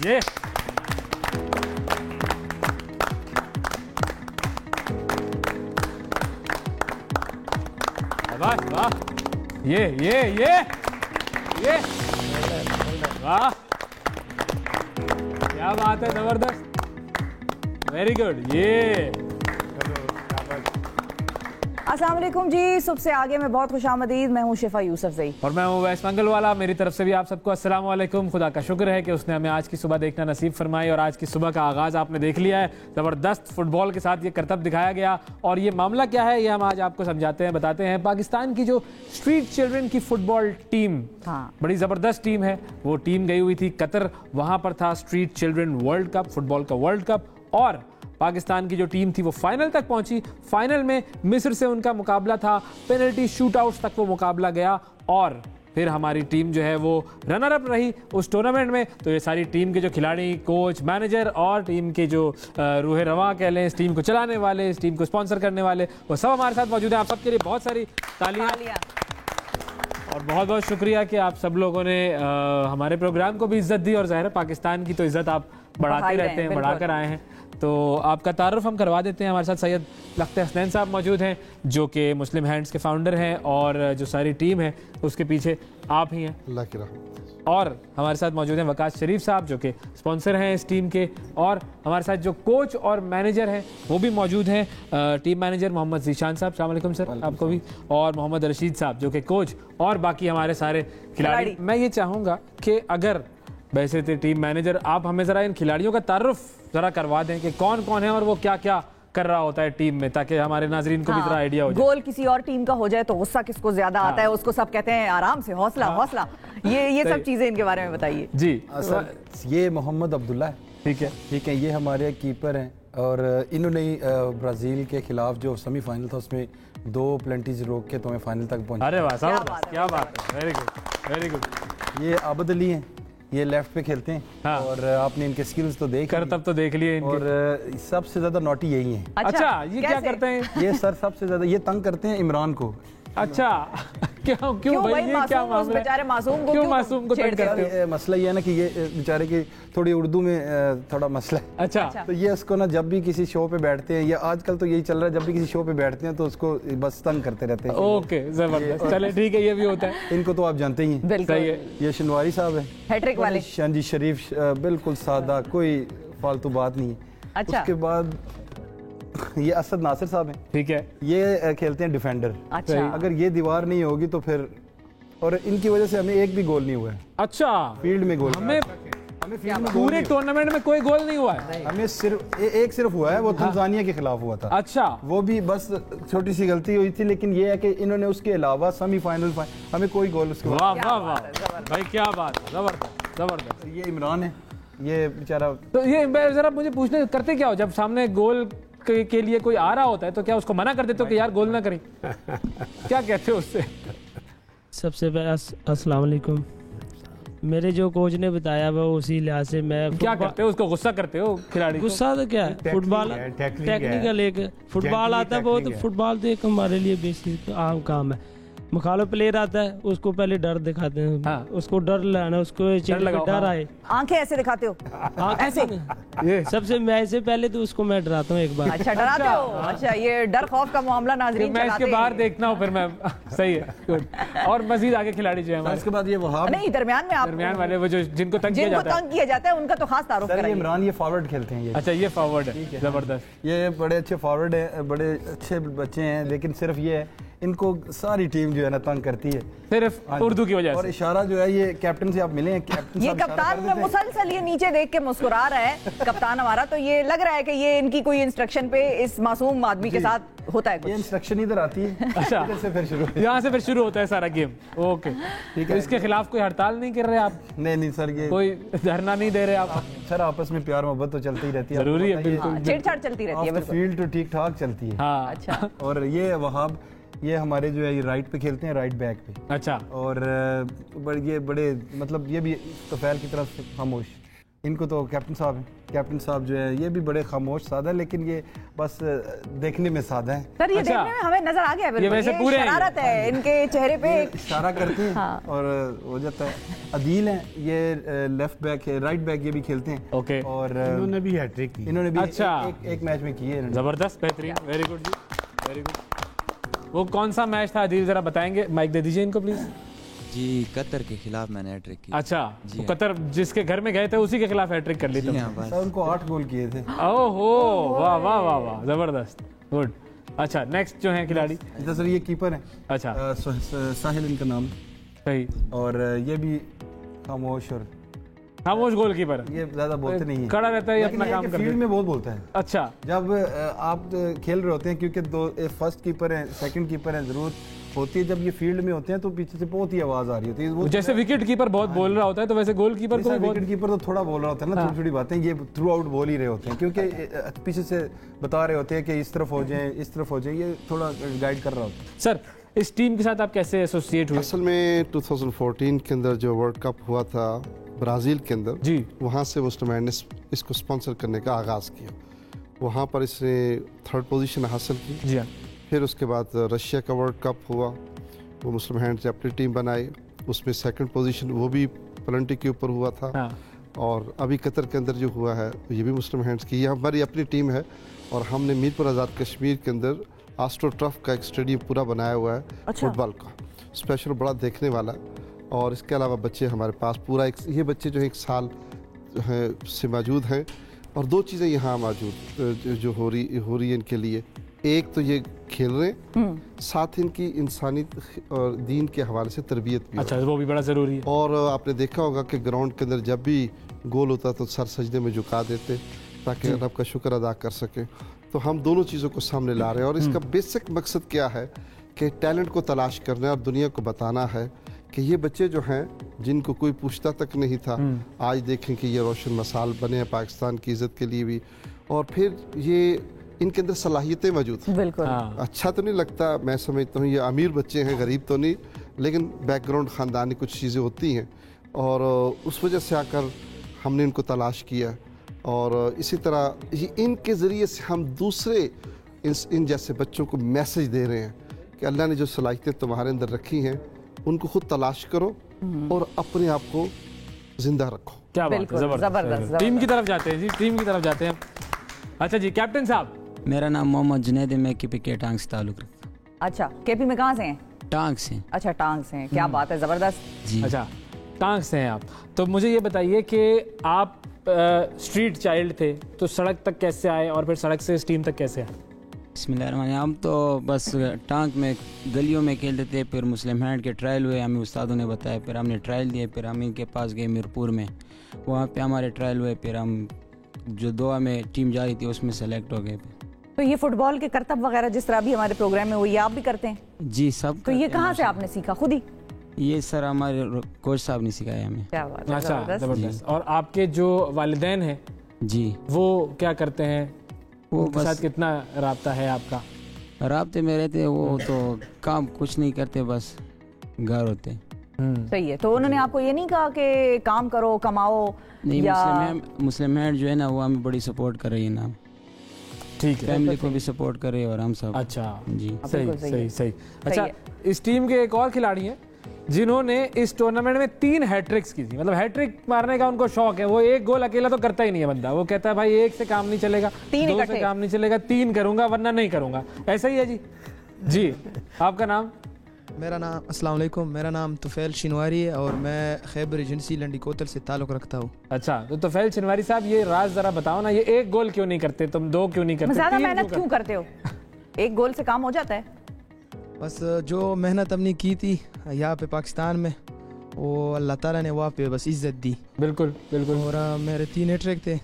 ये वाह वाह, ये वाह, क्या बात है, जबरदस्त, वेरी गुड। ये अस्सलाम वालेकुम जी, सुबह से आगे मैं बहुत खुशामदीद, मैं हूँ शिफा यूसुफजई और मैं हूँ वैस मंगलवाला। मेरी तरफ से भी आप सबको अस्सलाम वालेकुम। खुदा का शुक्र है कि उसने हमें आज की सुबह देखना नसीब फरमाई और आज की सुबह का आगाज़ आपने देख लिया है। ज़बरदस्त फुटबॉल के साथ ये करतब दिखाया गया और ये मामला क्या है ये हम आज आपको समझाते हैं, बताते हैं। पाकिस्तान की जो स्ट्रीट चिल्ड्रन की फुटबॉल टीम, बड़ी ज़बरदस्त टीम है, वो टीम गई हुई थी कतर। वहाँ पर था street children world cup, football का वर्ल्ड कप, और पाकिस्तान की जो टीम थी वो फाइनल तक पहुंची। फाइनल में मिस्र से उनका मुकाबला था, पेनल्टी शूटआउट्स तक वो मुकाबला गया और फिर हमारी टीम जो है वो रनर अप रही उस टूर्नामेंट में। तो ये सारी टीम के जो खिलाड़ी, कोच, मैनेजर और टीम के जो रूह रवां कह लें, इस टीम को चलाने वाले, इस टीम को स्पॉन्सर करने वाले, वो सब हमारे साथ मौजूद हैं। आप सबके लिए बहुत सारी तालियां और बहुत बहुत शुक्रिया कि आप सब लोगों ने हमारे प्रोग्राम को भी इज्जत दी और ज़ाहिर है पाकिस्तान की तो इज्जत आप बढ़ाते रहते हैं, बढ़ाकर आए हैं। तो आपका तारुफ हम करवा देते हैं। हमारे साथ सैयद लख्त हसनैन साहब मौजूद हैं जो कि मुस्लिम हैंड्स के फाउंडर हैं और जो सारी टीम है उसके पीछे आप ही हैं, अल्लाह की रहमत। और हमारे साथ मौजूद हैं वकास शरीफ साहब जो कि स्पॉन्सर हैं इस टीम के, और हमारे साथ जो कोच और मैनेजर हैं वो भी मौजूद हैं। टीम मैनेजर मोहम्मद ज़ीशान साहब, अस्सलाम वालेकुम सर, आपको भी, और मोहम्मद रशीद साहब जो कि कोच, और बाकी हमारे सारे खिलाड़ी। मैं ये चाहूँगा कि अगर वैसे थे टीम मैनेजर, आप हमें ज़रा इन खिलाड़ियों का तारुफ ज़रा करवा दें कि कौन कौन है और वो क्या क्या कर रहा होता है टीम में, ताकि हमारे नाजरीन को भी ज़रा आइडिया हो जाए। गोल किसी और टीम का हो जाए तो गुस्सा किसको ज्यादा आता है, उसको सब कहते हैं आराम से, हौसला हौसला, ये सब चीजें इनके बारे में बताइए जी। ये मोहम्मद अब्दुल्ला है, ठीक है, ये हमारे कीपर हैं और इन्होंने ब्राज़ील के खिलाफ जो सेमीफाइनल था उसमें 2 पेनल्टीज रोक के तो हमें फाइनल तक पहुंचा। अरे वाह, क्या बात है, वेरी गुड वेरी गुड। ये आबद अली हैं, ये लेफ्ट पे खेलते हैं। हाँ। और आपने इनके स्किल्स तो देख कर तब तो देख लिए इनके। और सबसे ज्यादा नॉटी यही है। अच्छा, ये क्या करते हैं? ये सर सबसे ज्यादा ये तंग करते हैं इमरान को। अच्छा, क्यों भाई, ये क्या मामला है? बेचारे मासूम को क्यों मासूम को तंग करते हो? मसला ये है ना कि ये बेचारे की थोड़ी उर्दू में थोड़ा मसला है। अच्छा, तो ये उसको ना जब भी किसी शो पे बैठते हैं, या आजकल तो यही चल रहा है, जब भी किसी शो पे बैठते हैं तो उसको बस तंग करते रहते हैं। ओके, जबरदस्त, चले ठीक है, ये भी होता है। इनको तो आप जानते ही हैं। सही है। ये शनवारी साहब है, हैट्रिक वाले, जी शरीफ, बिल्कुल सादा, कोई फालतू बात नहीं। अच्छा। उसके बाद ये असद नासिर साहब हैं, ठीक है, ये खेलते हैं डिफेंडर। अच्छा। अगर ये दीवार नहीं होगी तो फिर, और इनकी वजह से हमें एक भी गोल नहीं हुआ है। अच्छा, फील्ड में गोल, हमें पूरे टूर्नामेंट में कोई गोल नहीं हुआ है। हमें सिर्फ हुआ है, वो तंजानिया के खिलाफ हुआ था। अच्छा, वो भी बस छोटी सी गलती हुई थी, लेकिन ये है कि इन्होंने उसके अलावा सेमीफाइनल हमें कोई गोल उसके। वाह वाह वाह भाई, क्या बात, जबरदस्त जबरदस्त। ये इमरान है, ये बेचारा। तो ये जरा मुझे पूछने, करते क्या हो जब सामने गोल के लिए कोई आ रहा होता है तो क्या उसको मना कर देते हो कि यार गोल ना करें? क्या कहते हो उससे? सबसे पहले अस्सलाम वालेकुम। मेरे जो कोच ने बताया वो उसी लिहाज से मैं क्या करते हो? उसको गुस्सा करते हो खिलाड़ी? गुस्सा तो क्या है, फुटबॉल टेक्निकल एक फुटबॉल आता है, वो तो फुटबॉल तो एक हमारे लिए बेसिक आम काम है। मुखालिफ प्लेयर आता है उसको पहले डर दिखाते हैं। हाँ। उसको डर लाना, उसको डर आए। आंखें ऐसे दिखाते हो? ऐसे ये सबसे मैं से पहले तो उसको मैं डराता हूँ एक बार। अच्छा, डराते हो? अच्छा, ये डर खौफ का मामला नाज़रीन मैं इसके बाहर देखना हूँ फिर मैं। सही है। और मजीद आगे खिलाड़ी जो है उसके बाद ये वहाब नहीं, दरमियान में आप दरमियान वाले वो जो जिनको तंग किया जाता है उनका तो खास तारुफ कराइए। इमरान ये फॉरवर्ड खेलते हैं। अच्छा, ये फॉरवर्ड है, जबरदस्त। ये बड़े अच्छे फॉरवर्ड है, बड़े अच्छे बच्चे हैं, लेकिन सिर्फ ये है इनको सारी टीम जो है ना तंग करती है सिर्फ उर्दू की वजह से। और इशारा जो है ये कैप्टन से आप मिले हैं, कैप्टन ये कप्तान में मुसलसल ये नीचे देख के मुस्कुरा रहा है कप्तान हमारा, तो ये लग रहा है कि ये इनकी कोई इंस्ट्रक्शन पे इस मासूम आदमी के साथ होता है कुछ। ये इंस्ट्रक्शन इधर आती है। अच्छा, इधर से फिर शुरू, यहाँ से फिर शुरू होता है सारा गेम। ओके, ठीक है। इसके खिलाफ कोई हड़ताल नहीं कर रहे आप? नहीं सर, ये कोई धरना नहीं दे रहे आप? सर आपस में प्यार मोहब्बत तो चलती ही रहती है, जरूरी है, बिल्कुल छेड़छाड़ चलती रहती है, फील्ड तो ठीक ठाक चलती है। हाँ। अच्छा। और ये वहाब, ये हमारे जो है ये राइट पे खेलते हैं, राइट बैक पे। अच्छा। और ये बड़े मतलब ये भी तफैल की तरफ खामोश, इनको तो कैप्टन साहब हैं। कैप्टन साहब जो है ये भी बड़े खामोश सादा है, लेकिन ये बस देखने में सादा है। सर ये अच्छा। देखने में हमें नजर आ गया बिल्कुल, ये वैसे पूरे हैं। शरारत है इनके चेहरे पे। इशारा करते हैं हाँ। और हो जाता है। अदील हैं ये लेफ्ट बैक है, राइट बैक ये भी खेलते हैं। ओके। और इन्होंने भी हैट्रिक की। इन्होंने भी अच्छा। एक मैच में की है इन्होंने। जबरदस्त, बेहतरीन, वेरी गुड जी, वेरी गुड। वो कौन सा मैच था अदील, जरा बताएंगे? माइक दे दीजिए इनको प्लीज। जी कतर के खिलाफ मैंने हैट्रिक की। अच्छा, जी तो हाँ। कतर जिसके घर में गए थे उसी के खिलाफ हैट्रिक कर ली जी तुमने। हाँ बस। सर उनको 8 गोल किए थे। ओहो, वाह वाह वाह वाह, जबरदस्त, गुड। अच्छा, नेक्स्ट जो है खिलाड़ी। अच्छा सर ये कीपर है, अच्छा, साहिल इनका नाम, सही, और ये भी खामोश और खामोश गोलकीपर, ये ज्यादा बोलते नहीं है, खड़ा रहता है, ये लेकिन अपना काम कि करता फील्ड है। में बहुत बोलता है। अच्छा, जब आप खेल रहे होते हैं, क्योंकि दो फर्स्ट कीपर हैं, सेकंड कीपर हैं, जरूरत होती है जब ये फील्ड में होते हैं तो पीछे से बहुत ही आवाज आ रही होती है। वो जैसे विकेट कीपर बहुत बोल रहा होता है, तो वैसे गोलकीपर को भी बहुत। विकेट कीपर तो थोड़ा बोल रहा होता है ना, थोड़ी थोड़ी बातें ये थ्रू आउट बोल ही रहे होते हैं, क्योंकि पीछे से बता रहे होते हैं कि इस तरफ हो जाए, इस तरफ हो जाए, ये थोड़ा गाइड कर रहा होता है। सर, इस टीम के साथ आप कैसे एसोसिएट हुए? असल में 2014 के अंदर जो वर्ल्ड कप हुआ था ब्राज़ील के अंदर, जी, वहाँ से मुस्लिम ने इसको स्पॉन्सर करने का आगाज़ किया। वहाँ पर इसने 3rd पोजीशन हासिल की। जी हाँ, फिर उसके बाद रशिया का वर्ल्ड कप हुआ, वो मुस्लिम हैंड से अपनी टीम बनाई, उसमें 2nd पोजीशन वो भी पेनल्टी के ऊपर हुआ था। हाँ, और अभी कतर के अंदर जो हुआ है ये भी मुस्लिम हैंड्स की, ये हमारी अपनी टीम है। और हमने मीरपुर आज़ाद कश्मीर के अंदर आस्ट्रो टर्फ का एक स्टेडियम पूरा बनाया हुआ है, अच्छा। फुटबॉल का स्पेशल, बड़ा देखने वाला। और इसके अलावा बच्चे हमारे पास पूरा ये बच्चे जो 1 साल से मौजूद हैं। और 2 चीज़ें यहाँ मौजूद जो हो रही है इनके लिए, एक तो ये खेल रहे हैं, साथ इनकी इंसानी और दीन के हवाले से तरबियत भी हो अच्छा, वो भी बड़ा जरूरी है। और आपने देखा होगा कि ग्राउंड के अंदर जब भी गोल होता तो सर सजदे में झुका देते ताकि रब का शुक्र अदा कर सकें। तो हम दोनों चीज़ों को सामने ला रहे हैं और इसका बेसिक मकसद क्या है कि टैलेंट को तलाश करना है और दुनिया को बताना है कि ये बच्चे जो हैं जिनको कोई पूछता तक नहीं था, आज देखें कि ये रोशन मिसाल बने हैं पाकिस्तान की इज़्ज़त के लिए भी। और फिर ये इनके अंदर सलाहियतें मौजूद हैं। बिल्कुल। हाँ, अच्छा तो नहीं लगता, मैं समझता हूँ ये अमीर बच्चे हैं, गरीब तो नहीं, लेकिन बैकग्राउंड ख़ानदानी कुछ चीज़ें होती हैं और उस वजह से आकर हमने इनको तलाश किया। और इसी तरह ये इनके ज़रिए से हम दूसरे इन जैसे बच्चों को मैसेज दे रहे हैं कि अल्लाह ने जो सलाहियतें तुम्हारे अंदर रखी हैं उनको खुद तलाश करो और अपने आप को ज़िंदा रखो। क्या बात है, बिल्कुल, जबरदस्त, जबरदस्त, जबरदस्त। टीम की तरफ जाते हैं जी, टीम की तरफ जाते हैं। अच्छा जी, कैप्टन साहब। मेरा नाम मोहम्मद जुनैद है, मैं केपी के टांग से ताल्लुक़ रखता हूँ। अच्छा, केपी में कहाँ से हैं? टांग से। अच्छा, टांग से हैं, क्या बात है, जबरदस्त। जी अच्छा, टांग से हैं आप। तो मुझे ये बताइए कि आप स्ट्रीट चाइल्ड थे, तो सड़क तक कैसे आए और फिर सड़क से इस टीम तक कैसे आए? बिस्मिल्लाहिर्रहमानिर्रहीम। हम तो बस टांग में गलियों में खेलते थे, फिर मुस्लिम हैंड के ट्रायल हुए, हमें उस्तादों ने बताया, फिर हमने ट्रायल दिए, फिर हम इनके पास गए मीरपुर में, वहाँ पे हमारे ट्रायल हुए, फिर हम जो दोहा में टीम जा रही थी उसमें सेलेक्ट हो गए। तो ये फुटबॉल के करतब वगैरह जिस तरह भी हमारे प्रोग्राम में हुई, ये आप भी करते हैं? जी सब। तो ये कहाँ से आपने सीखा, खुद ही? ये सर हमारे कोच साहब ने सिखाया हमें। क्या बात है, अच्छा, जबरदस्त। जबरदस्त। और आपके जो वालिदैन हैं जी वो क्या करते हैं? वो उनके बस साथ कितना राब्ता है आपका? राब्ते में रहते, वो तो काम कुछ नहीं करते, बस घर होते। सही है। तो उन्होंने आपको ये नहीं कहा कि काम करो, कमाओ? नहीं, या मुस्लिम हैंड जो है ना वो हमें बड़ी सपोर्ट कर रही है ना, ठीक है, फैमिली को भी सपोर्ट कर रही है और हम सब। अच्छा जी सही बिल्कुल सही सही है। सही। अच्छा, है। इस टीम के एक और खिलाड़ी हैं जिन्होंने इस टूर्नामेंट में 3 हैट्रिक्स की थी। मतलब हैट्रिक मारने का उनको शौक है, वो एक गोल अकेला तो करता ही नहीं है बंदा, वो कहता है भाई एक से काम नहीं चलेगा, 3 2 से इकट्ठे। काम नहीं चलेगा, 3 करूंगा वरना नहीं करूंगा। ऐसा ही है जी। जी, आपका नाम? मेरा नाम अस्सलाम वालेकुम, मेरा नाम तुफैल शिनवारी है और मैं खैबर एजेंसी लंडी कोतल से ताल्लुक़ रखता हूँ। अच्छा, तो तुफैल शिनवारी साहब ये राज जरा बताओ ना, ये एक गोल क्यों नहीं करते तुम, 2 क्यों नहीं करते, ज्यादा 3 मेहनत क्यों करते हो? एक गोल से काम हो जाता है? बस जो मेहनत हमने की थी यहाँ पे पाकिस्तान में, वो अल्लाह ताला ने वहाँ पे बस इज़्ज़त दी। बिल्कुल बिल्कुल। और मेरे 3 हैट्रिक थे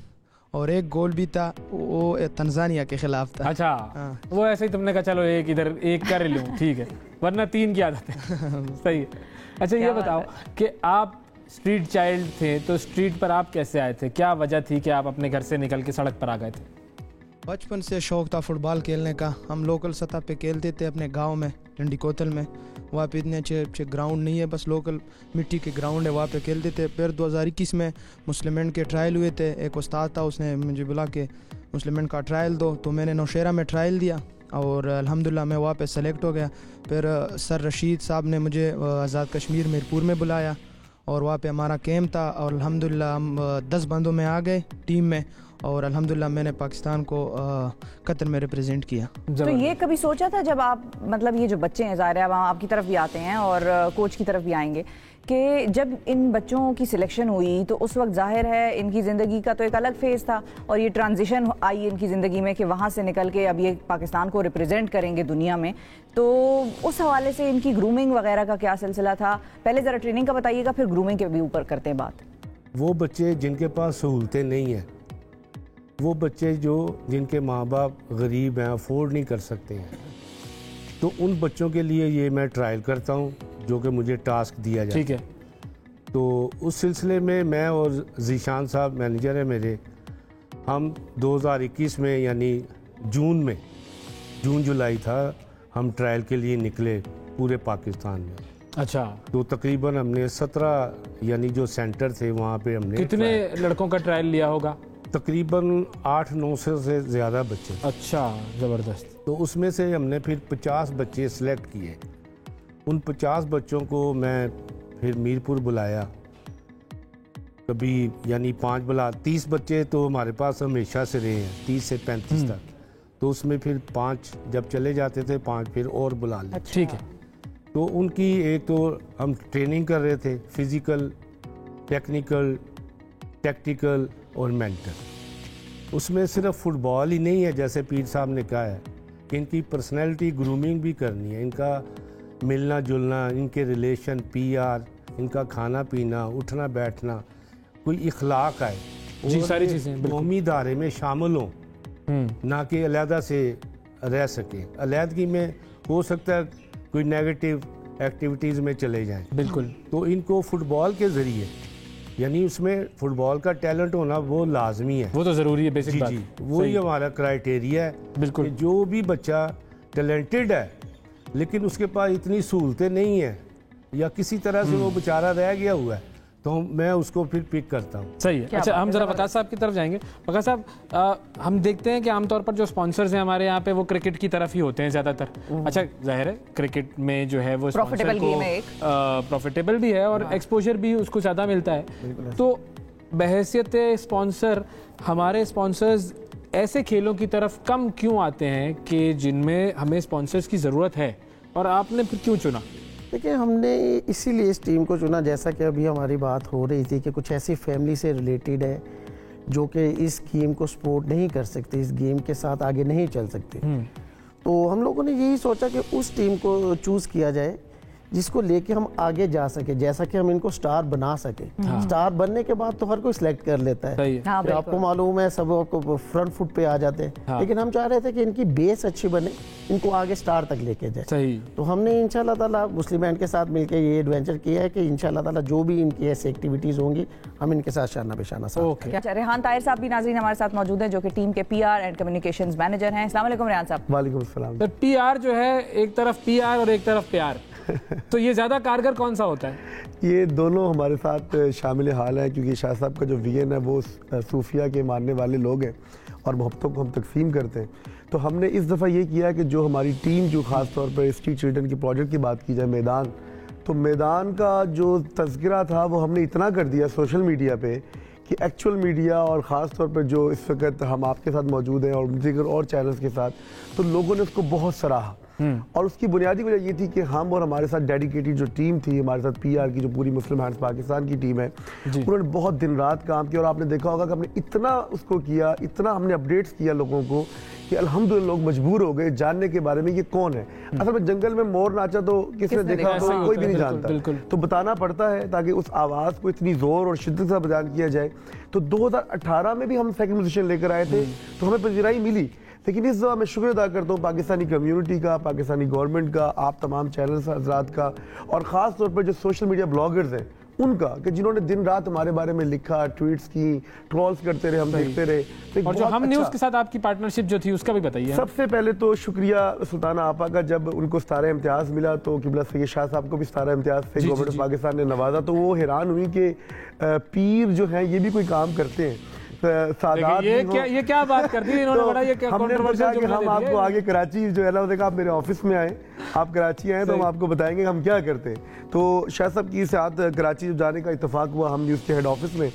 और एक गोल भी था, वो तंजानिया के खिलाफ था। अच्छा, हाँ। वो ऐसे ही तुमने कहा चलो एक इधर एक कर लूँ, ठीक है, वरना 3 की आदत है। सही है। अच्छा, ये बात बताओ कि आप स्ट्रीट चाइल्ड थे, तो स्ट्रीट पर आप कैसे आए थे? क्या वजह थी कि आप अपने घर से निकल के सड़क पर आ गए थे? बचपन से शौक़ था फुटबॉल खेलने का। हम लोकल सतह पे खेलते थे अपने गांव में, डंडी कोतल में। वहाँ पे इतने अच्छे ग्राउंड नहीं है, बस लोकल मिट्टी के ग्राउंड है, वहाँ पे खेलते थे। फिर 2021 में मुस्लिम के ट्रायल हुए थे। एक उस्ताद था, उसने मुझे बुला के मुस्लिम का ट्रायल दो, तो मैंने नौशेरा में ट्रायल दिया और अल्हम्दुलिल्लाह मैं वहाँ पे सेलेक्ट हो गया। फिर सर रशीद साहब ने मुझे आज़ाद कश्मीर मीरपुर में बुलाया और वहाँ पे हमारा कैंप था और अल्हम्दुलिल्लाह हम 10 बंदों में आ गए टीम में और अल्हम्दुलिल्लाह मैंने पाकिस्तान को कतर में रिप्रेजेंट किया। तो ये कभी सोचा था जब आप, मतलब ये जो बच्चे हैं ज़ाहिर है वहाँ आपकी तरफ भी आते हैं और कोच की तरफ भी आएंगे, कि जब इन बच्चों की सिलेक्शन हुई तो उस वक्त जाहिर है इनकी ज़िंदगी का तो एक अलग फेज़ था और ये ट्रांजिशन आई इनकी ज़िंदगी में कि वहाँ से निकल के अब ये पाकिस्तान को रिप्रेजेंट करेंगे दुनिया में, तो उस हवाले से इनकी ग्रूमिंग वगैरह का क्या सिलसिला था? पहले ज़रा ट्रेनिंग का बताइएगा, फिर ग्रूमिंग के भी ऊपर करते हैं बात। वो बच्चे जिनके पास सहूलतें नहीं हैं, वो बच्चे जिनके माँ बाप गरीब हैं, अफोर्ड नहीं कर सकते हैं, तो उन बच्चों के लिए ये मैं ट्रायल करता हूँ जो कि मुझे टास्क दिया जाए। ठीक है। तो उस सिलसिले में मैं और जीशान साहब मैनेजर है मेरे, हम 2021 में यानी जून जुलाई था, हम ट्रायल के लिए निकले पूरे पाकिस्तान में। अच्छा। तो तकरीबन हमने 17 यानी जो सेंटर थे वहाँ पे हमने। कितने लड़कों का ट्रायल लिया होगा? तकरीबन 800-900 से ज़्यादा बच्चे। अच्छा, ज़बरदस्त। तो उसमें से हमने फिर 50 बच्चे सिलेक्ट किए। उन 50 बच्चों को मैं फिर मीरपुर बुलाया, कभी यानी 5 बुला 30 बच्चे तो हमारे पास हमेशा से रहे हैं, 30 से 35 तक। तो उसमें फिर 5 जब चले जाते थे, 5 फिर और बुला लेते। अच्छा। ठीक है। तो उनकी एक तो हम ट्रेनिंग कर रहे थे, फिज़िकल, टेक्निकल, टैक्टिकल और मेंटल। उसमें सिर्फ फुटबॉल ही नहीं है, जैसे पीर साहब ने कहा है कि इनकी पर्सनैलिटी ग्रूमिंग भी करनी है, इनका मिलना जुलना, इनके रिलेशन, पीआर, इनका खाना पीना, उठना बैठना, कोई इखलाक आए, जी सारी चीज़ें कौमी दायरे में शामिल हों, ना कि अलहदा से रह सके। अलहदगी में हो सकता है कोई नेगेटिव एक्टिविटीज़ में चले जाएं। बिल्कुल। तो इनको फुटबॉल के ज़रिए, यानी उसमें फुटबॉल का टैलेंट होना वो लाजमी है, वो तो ज़रूरी है, बेसिक बात। जी, वही हमारा क्राइटेरिया है। बिल्कुल। जो भी बच्चा टैलेंटेड है लेकिन उसके पास इतनी सहूलतें नहीं है या किसी तरह से वो बेचारा रह गया हुआ है, तो मैं उसको फिर पिक करता हूँ। सही है। अच्छा, हम जरा वकास साहब की तरफ जाएंगे। वकास साहब, हम देखते हैं कि आमतौर पर जो स्पॉन्सर्स हैं हमारे यहाँ पे वो क्रिकेट की तरफ ही होते हैं ज़्यादातर। अच्छा, जाहिर है क्रिकेट में जो है वो प्रॉफिटेबल गेम है, प्रॉफिटेबल भी है और एक्सपोजर भी उसको ज़्यादा मिलता है। तो बहैसियत स्पॉन्सर, हमारे स्पॉन्सर्स ऐसे खेलों की तरफ कम क्यों आते हैं कि जिनमें हमें स्पॉन्सर्स की ज़रूरत है, और आपने फिर क्यों चुना? देखिए, हमने इसीलिए इस टीम को चुना, जैसा कि अभी हमारी बात हो रही थी कि कुछ ऐसी फैमिली से रिलेटेड है जो कि इस गेम को सपोर्ट नहीं कर सकते, इस गेम के साथ आगे नहीं चल सकते। तो हम लोगों ने यही सोचा कि उस टीम को चूज़ किया जाए जिसको लेके हम आगे जा सके, जैसा कि हम इनको स्टार बना सके। स्टार बनने के बाद तो हर कोई सिलेक्ट कर लेता है। हाँ, तो आपको मालूम है, सब आपको फ्रंट फुट पे आ जाते हैं। हाँ। लेकिन हम चाह रहे थे कि इनकी बेस अच्छी बने, इनको आगे स्टार तक लेके जाए। सही। तो हमने इंशाल्लाह ताला मुस्लिम बैंड के साथ मिलकर ये एडवेंचर किया है कि इंशाल्लाह ताला जो भी इनकी ऐसी एक्टिविटीज़ होंगी हम इनके साथ शाना बेशाना साथ। अच्छा, रेहान ताहिर साहब भी नाज़रीन हमारे साथ मौजूद हैं, जो कि टीम के पीआर एंड कम्युनिकेशंस मैनेजर हैं। अस्सलाम वालेकुम रेहान साहब। वालेकुम अस्सलाम। तो पीआर जो है, एक तरफ पीआर और एक तरफ प्यार, तो ये ज़्यादा कारगर कौन सा होता है? ये दोनों हमारे साथ शामिल हाल है, क्योंकि शाह साहब का जो विजन है वो सूफिया के मानने वाले लोग हैं और मोहब्बतों को हम तकसीम करते हैं। तो हमने इस दफ़ा ये किया कि जो हमारी टीम, जो ख़ास तौर पर स्ट्रीट चिल्ड्रन की प्रोजेक्ट की बात की जाए, मैदान, तो मैदान का जो तज़किरा था वो हमने इतना कर दिया सोशल मीडिया पे कि एक्चुअल मीडिया और ख़ास तौर पर जो इस वक्त हम आपके साथ मौजूद हैं और दीगर और चैनल्स के साथ, तो लोगों ने उसको बहुत सराहा। और उसकी बुनियादी वजह ये थी कि हम और हमारे साथ डेडिकेटेड जो टीम थी, हमारे साथ पीआर की जो पूरी मुस्लिम हैंड्स पाकिस्तान की टीम है, उन्होंने बहुत दिन रात काम किया। और आपने देखा होगा कि हमने इतना उसको किया, इतना हमने अपडेट्स किया लोगों को कि अल्हम्दुलिल्लाह लोग मजबूर हो गए जानने के बारे में ये कौन है। असल में जंगल में मोर नाचा तो किसने देखा, तो कोई भी नहीं जानता, तो बताना पड़ता है ताकि उस आवाज़ को इतनी ज़ोर और शिद्दत से बयान किया जाए। तो 2018 में भी हम सेकंड पोजीशन लेकर आए थे, तो हमें पजीराई मिली। लेकिन इस दफ़ा मैं शुक्र अदा करता हूँ पाकिस्तानी कम्युनिटी का, पाकिस्तानी गवर्नमेंट का, आप तमाम चैनल्स हजरात का, और ख़ास तौर पर जो सोशल मीडिया ब्लॉगर्स हैं उनका, कि जिन्होंने दिन रात हमारे बारे में लिखा, ट्वीट्स की, ट्रोल्स करते रहे, हम देखते रहे। तो और जो हम न्यूज़ के साथ आपकी पार्टनरशिप जो थी उसका भी बताइए। सबसे पहले तो शुक्रिया सुल्ताना आपा का, जब उनको सितारा इम्तियाज़ मिला तो किबला सैयद शाह साहब को भी सितारा इम्तियाज़ से गवर्नमेंट ऑफ पाकिस्तान ने नवाजा, तो वो हैरान हुई कि पीर जो हैं ये भी कोई काम करते हैं। सादात ये क्या बात कर दी इन्होंने, बड़ा ये क्या कंट्रोवर्शियल कि हम आपको आगे कराची जो है ना, देखा आप मेरे ऑफिस में आए, आप कराची आए तो हम आपको बताएंगे हम क्या करते हैं। तो शाह साहब की साथ कराची जाने का इत्तेफाक हुआ हम न्यूज़ के हेड ऑफिस में,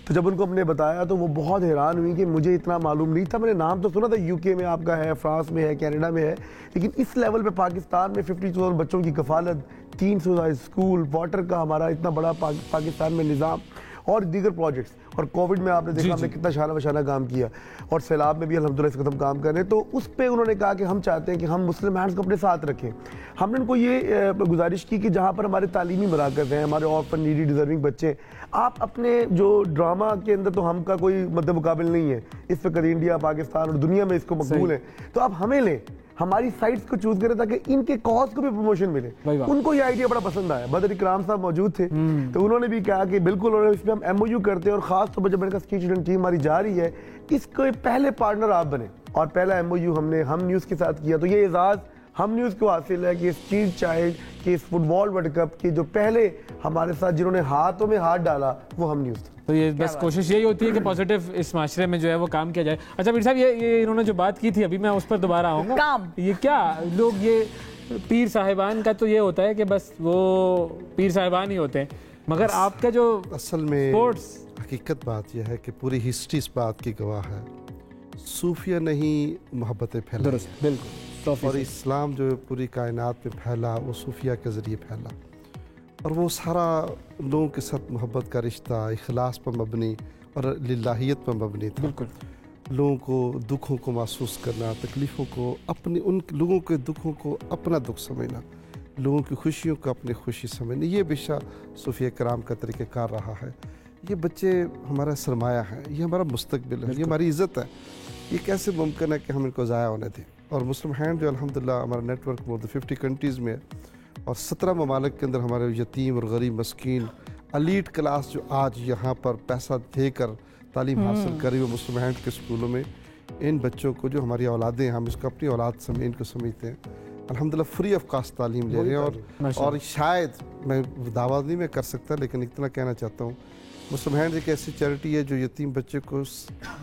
तो जब उनको हमने बताया तो वो बहुत हैरान हुई कि मुझे इतना मालूम नहीं था। मैंने नाम तो सुना था, यूके में आपका है, फ्रांस में है, कनाडा में है, लेकिन इस लेवल पे पाकिस्तान में 50,000 बच्चों की कफालत, 300 स्कूल, वाटर का हमारा इतना बड़ा पाकिस्तान में निज़ाम और दीगर प्रोजेक्ट्स, और कोविड में आपने देखा हमने कितना शाना बशाना काम किया, और सैलाब में भी अल्हम्दुलिल्लाह इस कदम काम कर रहे हैं। तो उस पर उन्होंने कहा कि हम चाहते हैं कि हम मुस्लिम हैंड्स को अपने साथ रखें। हमने उनको ये गुजारिश की कि जहाँ पर हमारे तालीमी मराकज़ हैं, हमारे ऑर्फन नीडी डिजर्विंग बच्चे, आप अपने जो ड्रामा के अंदर तो हम का कोई मद्दे मुकाबिल नहीं है, इस वक्त इंडिया, पाकिस्तान और दुनिया में इसको मकबूल है, तो आप हमें लें, हमारी साइट्स को चूज करें ताकि इनके कॉज को भी प्रमोशन मिले। उनको ये आइडिया बड़ा पसंद आया। बदर इकराम साहब मौजूद थे, तो उन्होंने भी कहा कि बिल्कुल, और इसमें हम एमओयू करते हैं, और खास तौर पर जब मैंने कहा स्टेट टीम हमारी जा रही है, इसके पहले पार्टनर आप बने, और पहला एमओयू हमने हम न्यूज़ के साथ किया। तो ये एजाज़ हम न्यूज़ को हासिल है कि इस चीज चाइल्ड कि इस फुटबॉल वर्ल्ड कप के जो पहले हमारे साथ जिन्होंने हाथों में हाथ डाला वो हम न्यूज़ थे। तो ये बस कोशिश यही होती है कि पॉजिटिव इस माशरे में जो है वो काम किया जाए। अच्छा मीर साहब, ये इन्होंने जो बात की थी, अभी मैं उस पर दोबारा आऊँगा। काम ये क्या लोग, ये पीर साहिबान का तो ये होता है कि बस वो पीर साहिबान ही होते हैं, मगर आपका जो असल में स्पोर्ट्स, हकीकत बात यह है कि पूरी हिस्ट्री इस बात की गवाह है, सूफिया ने ही मोहब्बतें फैलाई, बिल्कुल, और इस्लाम जो पूरी कायनात में फैला वो सूफिया के ज़रिए फैला, और वो सारा लोगों के साथ मोहब्बत का रिश्ता, इखलास पर मबनी और लिल्लाहियत पर मबनी था। बिल्कुल, लोगों को दुखों को महसूस करना, तकलीफ़ों को अपने, उन लोगों के दुखों को अपना दुख समझना, लोगों की खुशियों को अपनी खुशी समझना, ये बेशा सूफिया कराम का तरीक़ेकार रहा है। ये बच्चे हमारा सरमाया है, ये हमारा मुस्तकबिल है, ये हमारी इज़्ज़त है। ये कैसे मुमकिन है कि हम इनको ज़ाया होने दें? और मुस्लिम हैंड जो अल्हम्दुलिल्लाह हमारा नेटवर्क मोर देन 50 कंट्रीज़ में है, और 17 ममालिक के अंदर हमारे यतीम और गरीब मस्कीन एलीट क्लास जो आज यहाँ पर पैसा देकर तालीम हासिल करी वो मुस्लिम हैंड के स्कूलों में, इन बच्चों को जो हमारी औलादें, हम इसको अपनी औलाद समझ इनको समझते हैं, अल्हम्दुलिल्लाह फ्री ऑफ कास्ट तालीम ले रहे हैं। और शायद मैं दावा नहीं मैं कर सकता, लेकिन इतना कहना चाहता हूँ, मुस्लिम हैंड एक ऐसी चैरिटी है जो यतीम बच्चे को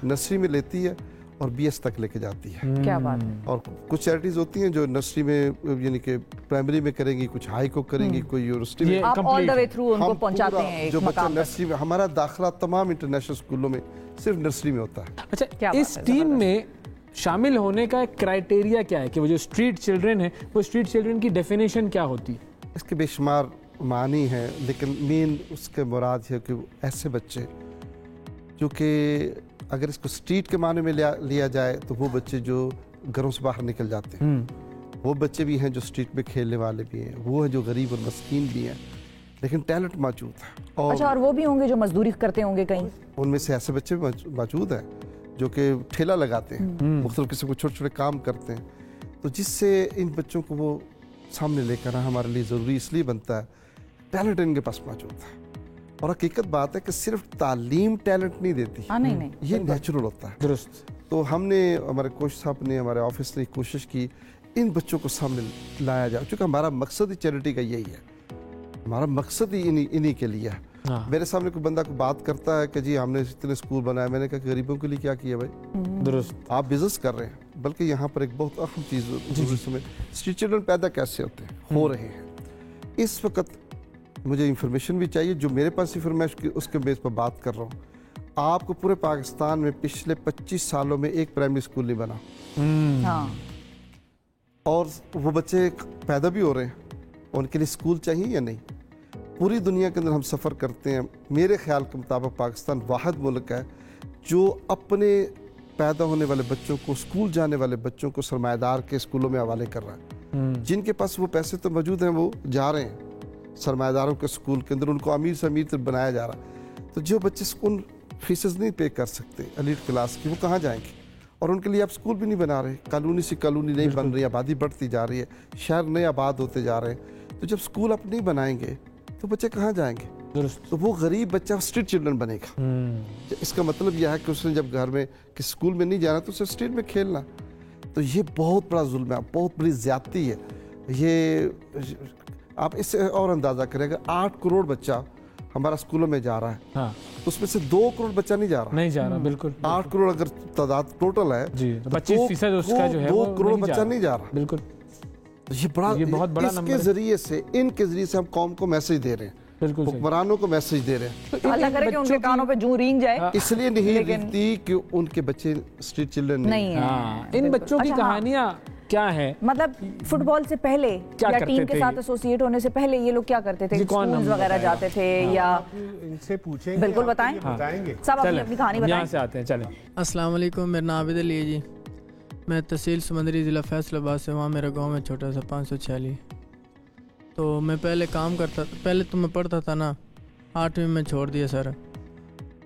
नर्सरी में लेती है और BS तक लेके जाती है। क्या बात है। और कुछ चैरिटीज होती हैं जो नर्सरी में यानी कि प्राइमरी में करेंगी, कुछ हाई को करेंगी, कोई यूनिवर्सिटी में, आप ऑल द वे थ्रू उनको पहुंचाते हैं एक जो बच्चा मकाम नर्सरी में, हमारा दाखिला तमाम इंटरनेशनल स्कूलों में सिर्फ नर्सरी में होता है। अच्छा, इस टीम में शामिल होने का क्राइटेरिया क्या है कि वो जो स्ट्रीट चिल्ड्रन है, वो स्ट्रीट चिल्ड्रन की डेफिनेशन क्या होती है? इसके बेशुमार मानी है, लेकिन मेन उसके मुराद है कि ऐसे बच्चे जो कि अगर इसको स्ट्रीट के माने में लिया जाए तो वो बच्चे जो घरों से बाहर निकल जाते हैं, वो बच्चे भी हैं जो स्ट्रीट में खेलने वाले भी हैं, वो है जो गरीब और मस्कीन भी हैं, लेकिन टैलेंट मौजूद है। और अच्छा, और वो भी होंगे जो मजदूरी करते होंगे कहीं? उनमें से ऐसे बच्चे भी मौजूद हैं जो कि ठेला लगाते हैं, मुख्तलिफ किस्म के छोटे छोटे काम करते हैं, तो जिससे इन बच्चों को वो सामने लेकर आना हमारे लिए ज़रूरी इसलिए बनता है, टैलेंट इनके पास मौजूद है। और हकीकत बात है कि सिर्फ तालीम टैलेंट नहीं देती, नहीं, ये नेचुरल होता है। दुरुस्त। तो हमने, हमारे कोच साहब ने, हमारे ऑफिस ने कोशिश की इन बच्चों को सामने लाया जाए, क्योंकि हमारा मकसद ही चैरिटी का यही है, हमारा मकसद ही इन्हीं के लिए है। मेरे सामने कोई बंदा को बात करता है कि जी हमने इतने स्कूल बनाए, मैंने कहा गरीबों के लिए क्या किया भाई? दुरुस्त। आप बिजनेस कर रहे हैं, बल्कि यहाँ पर एक बहुत अहम चीज़ स्ट्रीट चिल्ड्रन पैदा कैसे होते हैं, हो रहे हैं। इस वक्त मुझे इंफॉर्मेशन भी चाहिए, जो मेरे पास इंफॉर्मेशन उसके बेस पर बात कर रहा हूँ। आपको पूरे पाकिस्तान में पिछले 25 सालों में एक प्राइमरी स्कूल नहीं बना, और वो बच्चे पैदा भी हो रहे हैं, उनके लिए स्कूल चाहिए या नहीं? पूरी दुनिया के अंदर हम सफ़र करते हैं, मेरे ख्याल के मुताबिक पाकिस्तान वाहिद मुल्क है जो अपने पैदा होने वाले बच्चों को, स्कूल जाने वाले बच्चों को सरमायादार के स्कूलों में हवाले कर रहा है। जिनके पास वो पैसे तो मौजूद हैं वो जा रहे हैं सरमायादारों के स्कूल के अंदर, उनको अमीर से अमीर तक बनाया जा रहा है। तो जो बच्चे उन फीसेस नहीं पे कर सकते एलीट क्लास की, वो कहाँ जाएंगे? और उनके लिए आप स्कूल भी नहीं बना रहे, कॉलोनी से कॉलोनी नहीं बन रही, आबादी बढ़ती जा रही है, शहर नए आबाद होते जा रहे हैं। तो जब स्कूल आप नहीं बनाएंगे तो बच्चे कहाँ जाएंगे? तो वो गरीब बच्चा स्ट्रीट चिल्ड्रन बनेगा। इसका मतलब यह है कि उसने जब घर में कि स्कूल में नहीं जाना तो उसे स्ट्रीट में खेलना। तो ये बहुत बड़ा जुल्म है, बहुत बड़ी ज्यादती है। ये आप इससे और अंदाजा करेंगे, 8 करोड़ बच्चा हमारा स्कूलों में जा रहा है। हाँ। उसमें से 2 करोड़ बच्चा नहीं जा रहा, बिल्कुल। 8 करोड़ अगर तादाद टोटल है जी, तो 25% उसका जो है 2 करोड़ बच्चा नहीं जा रहा। बिल्कुल, ये बहुत बड़ा नंबर। इसके जरिए से, इनके जरिए से हम कौम को मैसेज दे रहे हैं, बिल्कुल हुक्मरानों को मैसेज दे रहे हैं। तो अल्लाह करे कि उनके कानों पे जूं रींग जाए, इसलिए नहीं रिंगती कि उनके बच्चे स्ट्रीट चिल्ड्रन नहीं है। इन बच्चों की कहानियां क्या है? मतलब फुटबॉल से पहले या टीम के साथ एसोसिएट होने से पहले ये लोग क्या करते थे? स्कूल्स वगैरह जाते थे या इनसे पूछेंगे? बिल्कुल बताएं, बताएंगे। सब अपनी कहानी बताएं। यहाँ से आते हैं, चलें। अस्सलाम वालेकुम, मेरा नाम आबिद अली है जी। मैं तहसील समंदरी ज़िला फैसलाबाद से, वहाँ मेरा गांव में छोटा सा 546। तो मैं पहले काम करता, पहले तो मैं पढ़ता था ना, 8वीं में छोड़ दिया सर।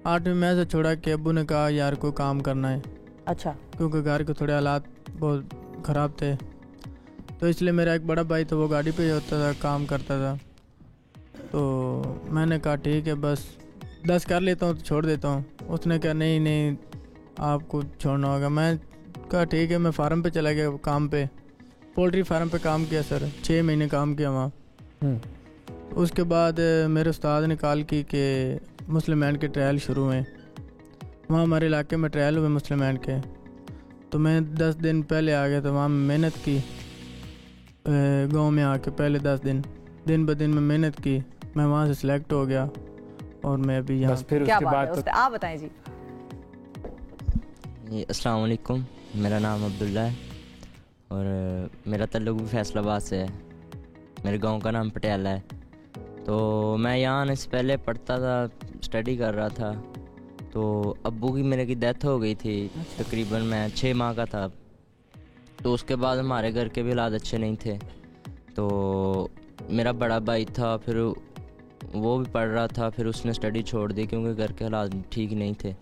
8वीं में ऐसा छोड़ा कि अब्बू ने कहा यार कोई काम करना है। अच्छा। क्योंकि घर के थोड़े हालात बहुत ख़राब थे, तो इसलिए मेरा एक बड़ा भाई था, वो गाड़ी पे होता था, काम करता था। तो मैंने कहा ठीक है बस 10 कर लेता हूँ तो छोड़ देता हूँ। उसने कहा नहीं नहीं आपको छोड़ना होगा। मैं कहा ठीक है। मैं फार्म पे चला गया काम पे, पोल्ट्री फार्म पे काम किया सर, 6 महीने काम किया वहाँ। उसके बाद मेरे उस्ताद ने कॉल की कि मुस्लिम एंड के ट्रायल शुरू हुए। वहाँ हमारे इलाके में ट्रायल हुए मुस्लिम एंड के, तो मैं 10 दिन पहले आ गया था। वहाँ मेहनत की, गांव में आके पहले 10 दिन ब दिन में मेहनत की। मैं वहाँ से सिलेक्ट हो गया और मैं अभी यहाँ। फिर उसके बाद तो आप बताएं जी। अस्सलाम वालेकुम, मेरा नाम अब्दुल्ला है और मेरा ताल्लुक भी फैसलाबाद से है। मेरे गांव का नाम पटियाला है। तो मैं यहाँ आने से पहले पढ़ता था, स्टडी कर रहा था। तो अब्बू की मेरे की डेथ हो गई थी। तकरीबन मैं 6 माह का था। तो उसके बाद हमारे घर के भी हालात अच्छे नहीं थे। तो मेरा बड़ा भाई था, फिर वो भी पढ़ रहा था, फिर उसने स्टडी छोड़ दी क्योंकि घर के हालात ठीक नहीं थे।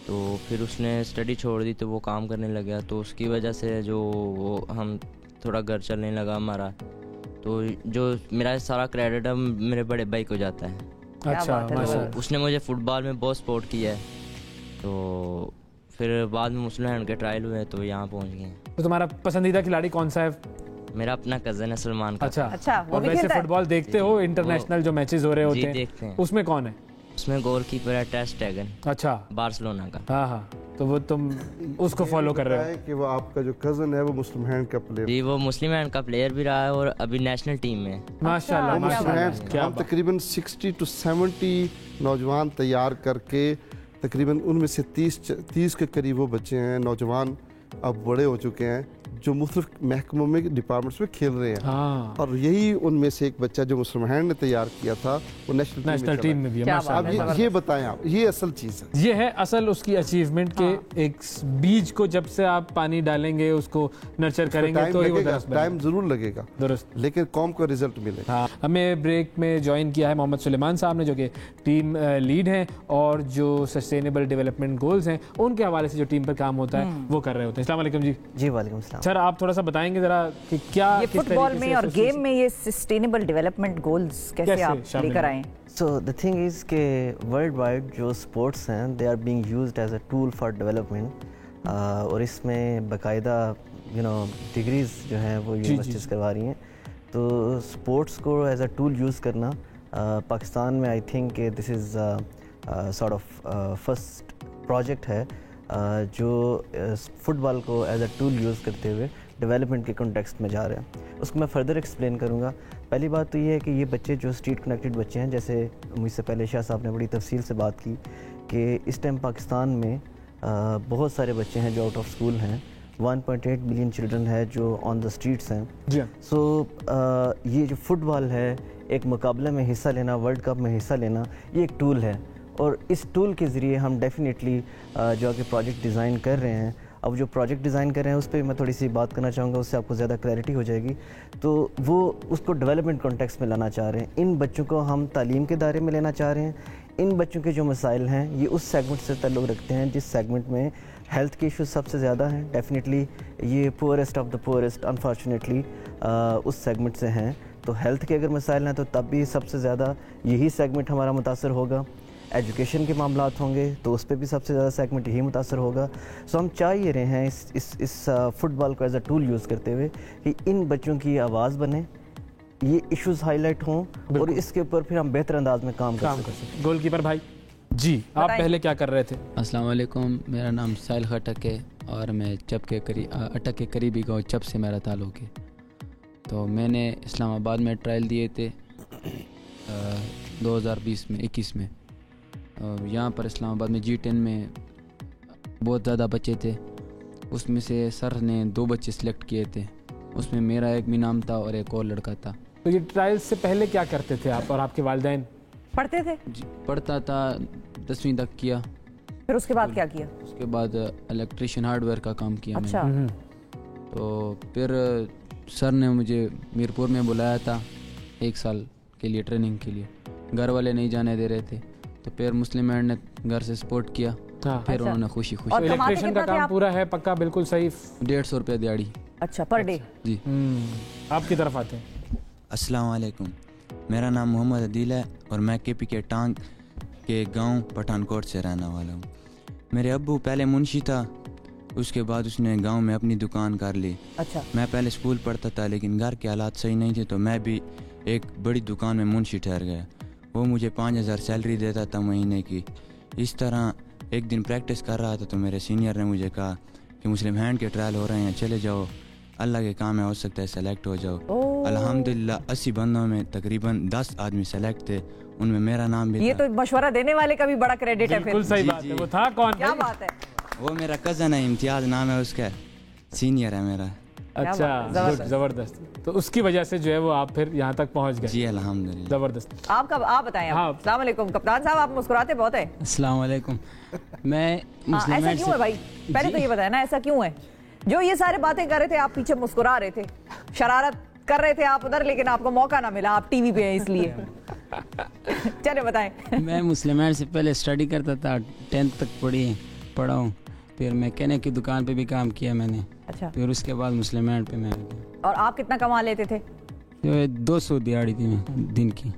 तो फिर उसने स्टडी छोड़ दी तो वो काम करने लग गया। तो उसकी वजह से जो वो हम थोड़ा घर चलने लगा हमारा। तो जो मेरा सारा क्रेडिट है मेरे बड़े भाई को जाता है। अच्छा, तो उसने मुझे फुटबॉल में बहुत सपोर्ट किया है। तो फिर बाद में मुस्लिम हैंड के ट्रायल हुए तो यहाँ पहुँच गए। तो तुम्हारा पसंदीदा खिलाड़ी कौन सा है? मेरा अपना कज़न है सलमान का। अच्छा, और वैसे फुटबॉल देखते हो? इंटरनेशनल जो मैचेस हो रहे होते हैं देखते हैं। उसमें कौन है? उसमें गोलकीपर है टेर स्टेगन। अच्छा, बार्सिलोना का। हाँ हाँ, तो वो तुम उसको फॉलो कर रहे हो? कि वो आपका जो कजन है वो मुस्लिम हैंड का प्लेयर? जी, वो मुस्लिम हैंड का प्लेयर भी रहा है और अभी नेशनल टीम में। माशाल्लाह माशाल्लाह। हम तकरीबन 60 to 70 नौजवान तैयार करके, तकरीबन उनमें से 30 के करीब वो बच्चे हैं नौजवान, अब बड़े हो चुके हैं, जो मुख्तलिफ महकमों में डिपार्टमेंट्स में खेल रहे हैं। हाँ। और यही उनमें से एक बच्चा जो मुस्लिम हैंड ने तैयार किया था वो नेशनल टीम में भी है। अब ये बताएं आप, ये असल चीज़ है। ये है असल उसकी अचीवमेंट के एक बीज को जब से आप पानी डालेंगे, उसको नर्चर करेंगे तो ही वो टाइम जरूर लगेगा, दुरुस्त, लेकिन कौम को रिजल्ट मिलेगा। हाँ। हमें ब्रेक में ज्वाइन किया है मोहम्मद सुलेमान साहब ने, जो कि टीम लीड हैं और जो सस्टेनेबल डेवलपमेंट गोल्स हैं उनके हवाले से जो टीम पर काम होता है वो कर रहे होते हैं। अस्सलाम वालेकुम जी। जी वालेकुम सलाम। सर आप थोड़ा सा बताएंगे जरा कि क्या ये फुटबॉल में और गेम में ये सस्टेनेबल डेवलपमेंट गोल्स कैसे आप लेकर आए? सो द थिंग इज के वर्ल्ड वाइड जो स्पोर्ट्स हैं they are being used as a tool for development, और इसमें बाकायदा डिग्रीज जो हैं वो यूनिवर्सिटीज़ करवा रही हैं। तो स्पोर्ट्स को एज अ टूल यूज़ करना पाकिस्तान में I think this is sort of first project है जो फुटबॉल को एज अ टूल यूज़ करते हुए डेवलपमेंट के कॉन्टेक्स्ट में जा रहे हैं। उसको मैं फर्दर एक्सप्लेन करूँगा। पहली बात तो ये है कि ये बच्चे जो स्ट्रीट कनेक्टेड बच्चे हैं, जैसे मुझसे पहले शाह साहब ने बड़ी तफसील से बात की कि इस टाइम पाकिस्तान में बहुत सारे बच्चे हैं जो आउट ऑफ स्कूल हैं। 1.8 मिलियन चिल्ड्रन है जो ऑन द स्ट्रीट्स हैं। सो ये जो फुटबॉल है, एक मुकाबले में हिस्सा लेना, वर्ल्ड कप में हिस्सा लेना, ये एक टूल है और इस टूल के ज़रिए हम डेफिनेटली जो आगे प्रोजेक्ट डिज़ाइन कर रहे हैं, अब जो प्रोजेक्ट डिज़ाइन कर रहे हैं उस पर मैं थोड़ी सी बात करना चाहूँगा, उससे आपको ज़्यादा क्लैरिटी हो जाएगी। तो वो उसको डेवलपमेंट कॉन्टेक्स्ट में लाना चाह रहे हैं। इन बच्चों को हम तालीम के दायरे में लेना चाह रहे हैं। इन बच्चों के जो मसाइल हैं ये उस सेगमेंट से ताल्लुक़ रखते हैं जिस सेगमेंट में हेल्थ के इश्यूज सबसे ज़्यादा हैं। डेफिनेटली ये poorest of the poorest unfortunately उस सेगमेंट से हैं। तो तो हेल्थ के अगर मसाइल हैं तो तब भी सबसे ज़्यादा यही सेगमेंट हमारा मुतासर होगा। एजुकेशन के मामलात होंगे तो उस पर भी सबसे ज़्यादा सेगमेंट यही मुतासर होगा। सो हम चाह ये रहे हैं इस फुटबॉल को एज अ टूल यूज़ करते हुए कि इन बच्चों की आवाज़ बने, ये इश्यूज़ हाईलाइट हों और इसके ऊपर फिर हम बेहतर अंदाज में काम कर सकें। गोलकीपर भाई जी, आप पहले क्या कर रहे थे? अस्सलाम वालेकुम, मेरा नाम साहिल खटक है और मैं चप के अटक के करीबी गाँव चप से मेरा ताल्लुक़ है। तो मैंने इस्लामाबाद में ट्रायल दिए थे 2021 में। यहाँ पर इस्लामाबाद में G10 में बहुत ज़्यादा बच्चे थे, उसमें से सर ने 2 बच्चे सिलेक्ट किए थे, उसमें मेरा एक भी नाम था और एक और लड़का था। तो ये ट्रायल से पहले क्या करते थे आप और आपके वालिदैन? पढ़ते थे? पढ़ता था, 10वीं तक किया। फिर उसके बाद क्या किया? उसके बाद इलेक्ट्रिशियन हार्डवेयर का काम किया। अच्छा। मैंने तो फिर सर ने मुझे मीरपुर में बुलाया था 1 साल के लिए ट्रेनिंग के लिए। घर वाले नहीं जाने दे रहे थे तो फिर मुस्लिम हैंड ने घर से सपोर्ट किया। फिर उन्होंने खुशी इलेक्ट्रिशियन का काम पूरा है पक्का बिल्कुल सही? 150 रुपये दिहाड़ी। अच्छा, पर डे? जी। आपकी तरफ आते हैं। अस्सलाम वालेकुम, मेरा नाम मोहम्मद अदील है और मैं KP के टांग के गांव पठानकोट से रहने वाला हूँ। मेरे अब्बू पहले मुंशी था, उसके बाद उसने गांव में अपनी दुकान कर ली। अच्छा। मैं पहले स्कूल पढ़ता था लेकिन घर के हालात सही नहीं थे तो मैं भी एक बड़ी दुकान में मुंशी ठहर गया। वो मुझे 5000 सैलरी देता था महीने की। इस तरह एक दिन प्रैक्टिस कर रहा था तो मेरे सीनियर ने मुझे कहा कि मुस्लिम हैंड के ट्रायल हो रहे हैं, चले जाओ, अल्लाह के काम है, हो सकता है सेलेक्ट हो जाओ। अल्हम्दुलिल्लाह 80 बंदों में तकरीबन 10 आदमी सेलेक्ट थे, उनमें मेरा नाम भी ये था। तो मशवरा देने वाले का भी बड़ा क्रेडिट है। बिल्कुल सही बात है। वो था कौन? क्या बात है? वो मेरा कज़न है, इम्तियाज नाम है उसका, सीनियर है मेरा। अच्छा, जबरदस्त। तो उसकी वजह से जो है वो आप फिर यहाँ तक पहुँच गए? जी अल्हम्दुलिल्लाह। जबरदस्त। आप बताएं। अस्सलाम वालेकुम कप्तान साहब, आप मुस्कुराते बहुत है। अस्सलाम वालेकुम। मैं ऐसा क्यों है भाई? पहले तो ये बताया ना, ऐसा क्यों है? जो ये सारे बातें कर रहे थे आप पीछे मुस्कुरा रहे थे, शरारत कर रहे थे आप उधर, लेकिन आपको मौका ना मिला, आप टीवी पे हैं इसलिए। चले बताएं। मैं मुस्लिम हैंड से पहले स्टडी करता था, 10th तक पढ़ा हूँ। फिर मैकेनिक की दुकान पे भी काम किया मैंने। अच्छा। फिर उसके बाद मुस्लिम हैंड पे मैंने। और आप कितना कमा लेते थे? 200 दिहाड़ी थी दिन की।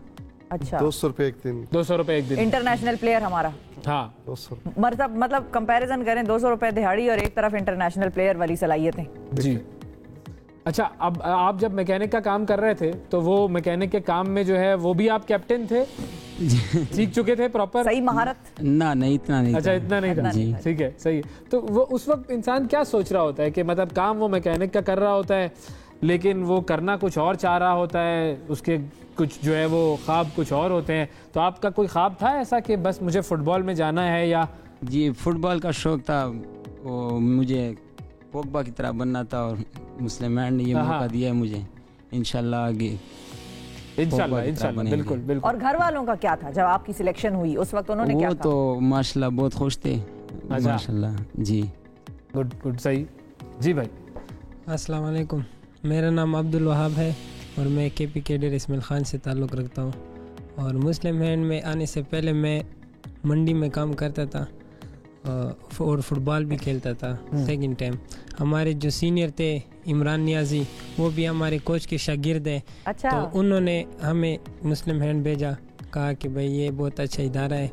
अच्छा, 200 रुपये एक दिन। 200 रुपये एक दिन। इंटरनेशनल प्लेयर हमारा। हाँ, 200। मतलब कंपैरिजन करें, 200 रुपए दिहाड़ी और एक तरफ इंटरनेशनल प्लेयर वाली सलाहियतें। जी। अच्छा, अब आप जब मैकेनिक का काम कर रहे थे तो वो मैकेनिक के काम में जो है वो भी आप कैप्टन थे? सीख चुके थे प्रॉपर? सही महारत? नहीं, इतना नहीं। अच्छा, इतना नहीं था। ठीक है, सही है। तो वो उस वक्त इंसान क्या सोच रहा होता है कि मतलब काम वो मैकेनिक का कर रहा होता है लेकिन वो करना कुछ और चाह रहा होता है, उसके कुछ जो है वो ख्वाब कुछ और होते हैं। तो आपका कोई ख्वाब था ऐसा कि बस मुझे फुटबॉल में जाना है? या जी, फुटबॉल का शौक था, वो मुझे पोगबा की तरह बनना था और मुस्लिम हैंड ने ये मौका दिया है मुझे। इंशाल्लाह आगे इंशाल्लाह बिल्कुल। और घर वालों का क्या था जब आपकी सिलेक्शन हुई? उस वक्त उन्होंने क्या कहा? वो तो माशाल्लाह बहुत खुश थे। माशाल्लाह जी। गुड सही। जी भाई। अस्सलाम वालेकुम, मेरा नाम अब्दुल वहाब है और मैं KP कैडर इस्माइल खान से ताल्लुक़ रखता हूँ। और मुस्लिम हैंड में आने से पहले मैं मंडी में काम करता था और फुटबॉल भी खेलता था। सेकंड टाइम हमारे जो सीनियर थे इमरान नियाजी, वो भी हमारे कोच के शागिर्द हैं। अच्छा। तो उन्होंने हमें मुस्लिम हैंड भेजा, कहा कि भाई ये बहुत अच्छा इदारा है।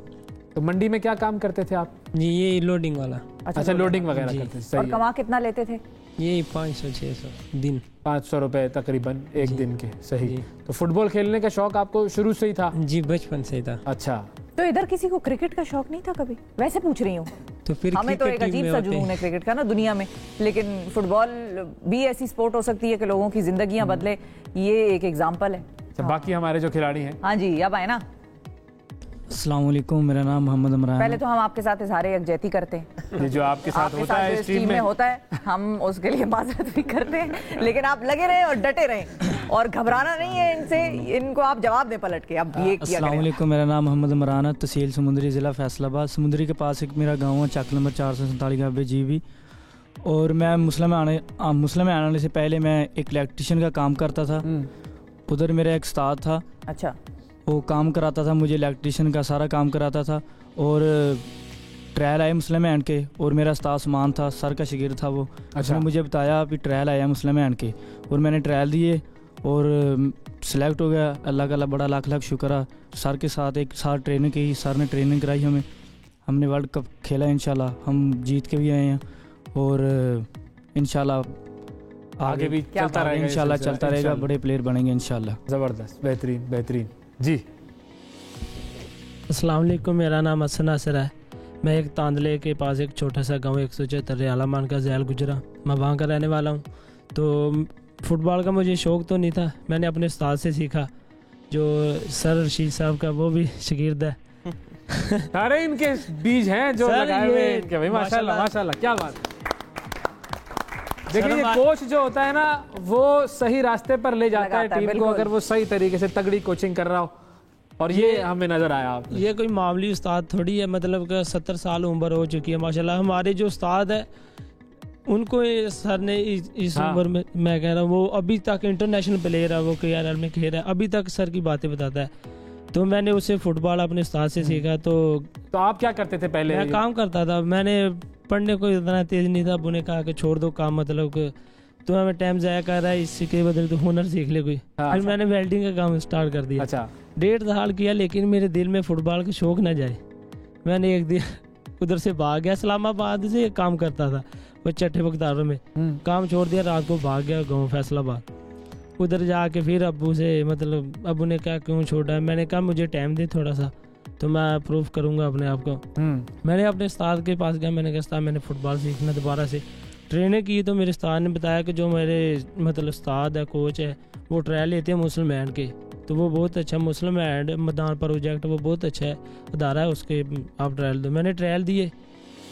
तो मंडी में क्या काम करते थे आप? जी, ये लोडिंग वाला। अच्छा, लोडिंग वगैरह करते थे। और कमा कितना लेते थे? यही 500-600 दिन। 500 रुपए तकरीबन एक दिन के। सही। तो फुटबॉल खेलने का शौक आपको शुरू से ही था? जी, बचपन से ही था। अच्छा। तो इधर किसी को क्रिकेट का शौक नहीं था कभी? वैसे पूछ रही हूँ। तो फिर हमें तो एक अजीब सा जुनून है क्रिकेट का ना दुनिया में, लेकिन फुटबॉल भी ऐसी स्पोर्ट हो सकती है कि लोगों की जिंदगियां बदले, ये एक एग्जांपल है। बाकी हमारे जो खिलाड़ी हैं। हाँ जी, अब आए ना। अस्सलाम वालेकुम, मेरा नाम मोहम्मद इमरान। पहले तो हम आपके साथ इजहार यकजहती करते हैं। ये जो आपके साथ होता है इस टीम में होता है, हम उसके लिए माजरत भी करते हैं, लेकिन आप लगे रहें और डटे रहें और घबराना नहीं है इनसे। इनको आप जवाब दें पलट के। अब ये किया। अस्सलाम वालेकुम, मेरा नाम मोहम्मद इमरान है, तहसील समुंदरी, ज़िला फैसलाबाद। समुंदरी के पास एक मेरा गाँव है, चक नंबर 447 GB। और मैं मुस्लिम आने से पहले मैं एक इलेक्ट्रिशियन का काम करता था। उधर मेरा एक उस्ताद था। अच्छा। वो काम कराता था मुझे, इलेक्ट्रिशियन का सारा काम कराता था। और ट्रायल आए मुस्लिम हैंड के और मेरा उस्ताद उस्मान था, सर का शागिर्द था वो। उसने मुझे बताया कि ट्रायल आया मुस्लिम हैंड के और मैंने ट्रायल दिए और सेलेक्ट हो गया। अल्लाह का बड़ा लाख लाख शुक्र है। सर के साथ एक साथ ट्रेनिंग की, सर ने ट्रेनिंग कराई हमें, हमने वर्ल्ड कप खेला इंशाल्लाह, हम जीत के भी आए हैं और इंशाल्लाह आगे भी चलता रहेगा, इंशाल्लाह चलता रहेगा, बड़े प्लेयर बनेंगे इंशाल्लाह। ज़बरदस्त, बेहतरीन बेहतरीन। जी अस्सलाम वालेकुम, मेरा नाम हसन नासिर है। मैं एक तांदले के पास एक छोटा सा गांव 174 रियालामान का ज़ैल गुजरा, मैं वहाँ का रहने वाला हूँ। तो फुटबॉल का मुझे शौक़ तो नहीं था, मैंने अपने उस्ताद से सीखा जो सर रशीद साहब का, वो भी शागिर्द है। अरे इनके बीज हैं जो लगाए हुए इनके भाई, माशाल्लाह माशाल्लाह, क्या बात। देखिए ये कोच जो होता है ना वो सही रास्ते पर ले जाता है टीम को, अगर वो सही तरीके से तगड़ी कोचिंग कर रहा हो, और ये हमें नजर आया आप। ये कोई मामूली उस्ताद थोड़ी है, मतलब कि 70 साल उम्र हो चुकी है माशाल्लाह। हमारे जो उस्ताद है उनको सर ने इस उम्र में, मैं कह रहा हूँ, वो अभी तक इंटरनेशनल प्लेयर है, वो KRL में खेल रहा है, अभी तक सर की बातें बताता है। तो मैंने उससे फुटबॉल अपने उस्ताद से सीखा। तो आप क्या करते थे पहले? मैं काम करता था, मैंने पढ़ने को इतना तेज नहीं था। अबू ने कहा कि छोड़ दो काम, मतलब कि तो हमें टाइम ज़ाया कर रहा है, इसके बदले तो हुनर सीख ले कोई। फिर मैंने वेल्डिंग का काम स्टार्ट कर दिया। 1.5 साल किया, लेकिन मेरे दिल में फुटबॉल का शौक ना जाए। मैंने एक दिन उधर से भाग गया, इस्लामाबाद से काम करता था वो चट्टे बख्तारों में, काम छोड़ दिया, रात को भाग गया गाँव फैसलाबाद। उधर जाके फिर अब्बू से, मतलब अब्बू ने कहा क्यों छोड़ा है, मैंने कहा मुझे टाइम दे थोड़ा सा, तो मैं प्रूव करूँगा अपने आप को। मैंने अपने उस्ताद के पास गया, मैंने कहा उस्ताद मैंने फुटबॉल सीखना दोबारा से। ट्रेनिंग की तो मेरे उस्ताद ने बताया कि जो मेरे मतलब उस्ताद है, कोच है, वो ट्रायल लेते हैं मुस्लिम हैंड के, तो वो बहुत अच्छा मुस्लिम हैंड मैदान प्रोजेक्ट, वो बहुत अच्छा है अदारा है, उसके आप ट्रायल दो। मैंने ट्रायल दिए,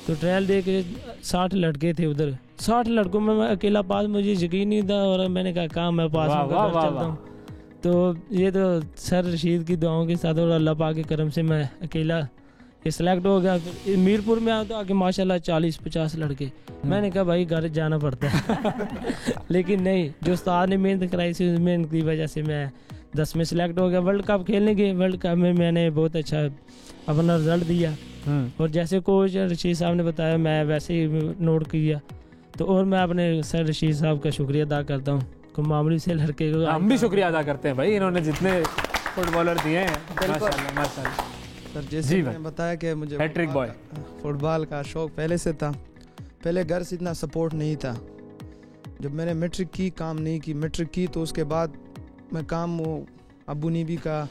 तो ट्रायल दे के 60 लड़के थे उधर, 60 लड़कों में मैं अकेला पास, मुझे यकीन नहीं था, और मैंने कहा काम मैं पास चलता हूँ। तो ये तो सर रशीद की दुआओं के साथ और अल्लाह पाक के करम से मैं अकेला ये सिलेक्ट हो गया। फिर मीरपुर में आया तो आगे माशाल्लाह 40-50 लड़के, मैंने कहा भाई घर जाना पड़ता है। लेकिन नहीं, जो उस्ताद ने मेहनत कराई थी, उस मेहनत की वजह से मैं 10 में सिलेक्ट हो गया। वर्ल्ड कप खेलने गए, वर्ल्ड कप में मैंने बहुत अच्छा अपना रिजल्ट दिया, और जैसे कोच रशीद साहब ने बताया मैं वैसे ही नोट किया। तो और मैं अपने सर रशीद साहब का शुक्रिया अदा करता हूँ, को मामूली से लड़के को हम भी शुक्रिया अदा करते हैं भाई, इन्होंने जितने फुटबॉलर दिए हैं माशाल्लाह माशाल्लाह। सर जैसे मैंने बताया कि मुझे हैट्रिक बॉय फुटबॉल का शौक पहले से था, पहले घर से इतना सपोर्ट नहीं था। जब मैंने मैट्रिक की, काम नहीं की, मैट्रिक की तो उसके बाद मैं काम, वो अबू ने भी कहा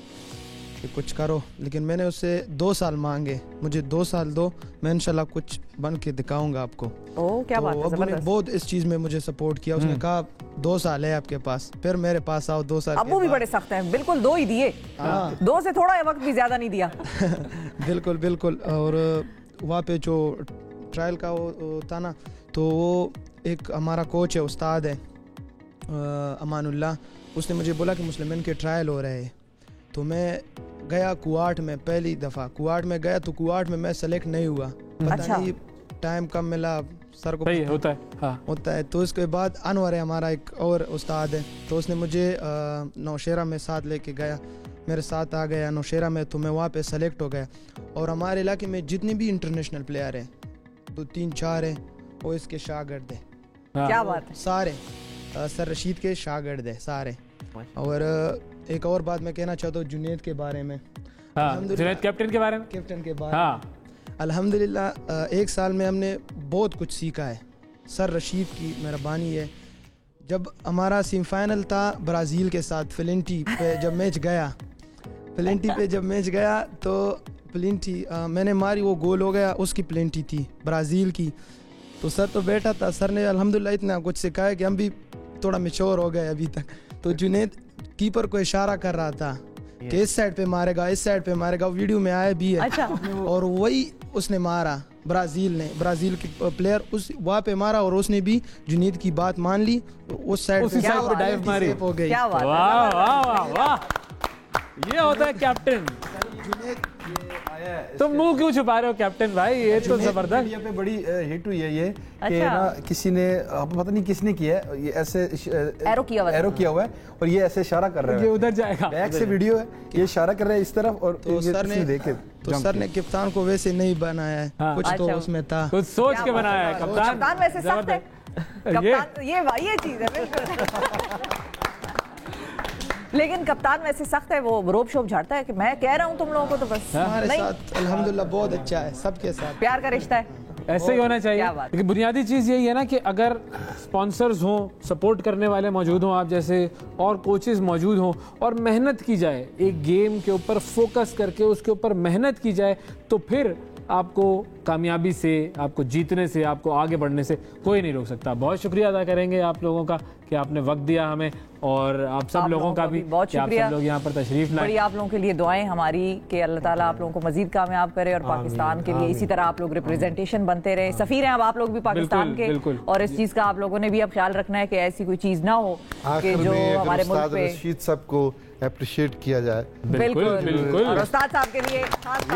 कि कुछ करो, लेकिन मैंने उससे 2 साल मांगे, मुझे 2 साल दो, मैं इंशाल्लाह कुछ बन के दिखाऊंगा आपको। क्या बात है, अबू ने बहुत इस चीज़ में मुझे सपोर्ट किया, उसने कहा 2 साल है आपके पास, फिर मेरे पास आओ 2 साल। अबू भी बड़े सख्त हैं, बिल्कुल 2 ही दिए, 2 से थोड़ा वक्त भी ज्यादा नहीं दिया। बिल्कुल बिल्कुल। और वहाँ पे जो ट्रायल का वो था ना, तो वो एक हमारा कोच है, उस्ताद है अमानुल्लाह, उसने मुझे बोला कि मुस्लिम के ट्रायल हो रहे हैं। तो मैं गया कुआट में, पहली दफ़ा कुआट में गया, तो कुआट में मैं सेलेक्ट नहीं हुआ, पता नहीं टाइम कम मिला, सर को होता है। हाँ। होता है। तो इसके बाद अनवर है हमारा एक और उस्ताद है, तो उसने मुझे नौशेरा में साथ लेके गया, मेरे साथ आ गया नौशेरा में, तो मैं वहाँ पे सेलेक्ट हो गया। और हमारे इलाके में जितने भी इंटरनेशनल प्लेयर हैं, 2-3-4 हैं, वो इसके शागिर्द हैं। क्या बात है। सारे सर रशीद के शागिर्द हैं सारे। और एक और बात मैं कहना चाहता हूँ जुनैद के बारे में। जुनैद कैप्टन के बारे में। कैप्टन के बारे में अल्हम्दुलिल्लाह 1 साल में हमने बहुत कुछ सीखा है, सर रशीद की मेहरबानी है। जब हमारा सेमीफाइनल था ब्राज़ील के साथ, फ्लिंटी पे जब मैच गया, तो प्लेंटी मैंने मारी, वो गोल हो गया, उसकी प्लेंटी थी ब्राज़ील की। तो सर तो बैठा था, सर ने अल्हम्दुलिल्लाह इतना कुछ सिखाया कि हम भी थोड़ा मैच्योर हो गए अभी तक। तो जुनैद कीपर को इशारा कर रहा था कि इस साइड पे मारेगा, इस साइड पे मारेगा, वीडियो में आया भी है। अच्छा। और वही उसने मारा, ब्राज़ील के प्लेयर उस वहाँ पे मारा, और उसने भी जुनैद की बात मान ली, उस साइड पे डाइव मारी, हो गई। वाह वाह वाह वाह, ये होता है कैप्टन। तुम मुंह क्यों छुपा रहे हो कैप्टन भाई, ये तो जबरदस्त। मीडिया पे बड़ी हिट हुई है ये कि ना किसी ने, पता नहीं किसने किया है, ये ऐसे एरो किया हुआ है और ये ऐसे इशारा कर रहा है, ये उधर जाएगा, बैक से वीडियो है, ये इशारा कर रहा है इस तरफ, और तो सर ने देखे, तो सर ने कप्तान को वैसे नहीं बनाया है, कुछ तो उसमें था, कुछ सोच के बनाया है। कप्तान वैसे सख्त है, कप्तान ये चीज है बिल्कुल। लेकिन कप्तान वैसे सख्त है, वो रोब शोप झाड़ता है कि मैं कह रहा हूँ तुम लोगों को, तो बस हमारे नहीं। साथ अल्हम्दुलिल्लाह बहुत अच्छा है, सबके साथ प्यार का रिश्ता है, ऐसे ही होना चाहिए। लेकिन बुनियादी चीज़ यही है ना कि अगर स्पॉन्सर्स हों, सपोर्ट करने वाले मौजूद हों आप जैसे, और कोचेस मौजूद हों, और मेहनत की जाए, एक गेम के ऊपर फोकस करके उसके ऊपर मेहनत की जाए, तो फिर आपको कामयाबी से, आपको जीतने से, आपको आगे बढ़ने से कोई नहीं रोक सकता। बहुत शुक्रिया अदा करेंगे आप लोगों का कि आपने वक्त दिया हमें, और आप सब लोगों का भी बहुत शुक्रिया। आप सब लोग यहाँ पर तशरीफ लाए। बड़ी आप लोगों के लिए दुआएं हमारी कि अल्लाह ताला आप लोगों को मजीद कामयाब करे, और पाकिस्तान के लिए इसी तरह आप लोग रिप्रेजेंटेशन बनते रहे। सफीर हैं अब आप लोग भी पाकिस्तान के, और इस चीज़ का आप लोगों ने भी अब ख्याल रखना है कि ऐसी कोई चीज़ ना हो कि जो हमारे मुल्क पे रशीद सबको अप्रिशिएट किया जाए। बिल्कुल, और उस्ताद साहब के लिए खास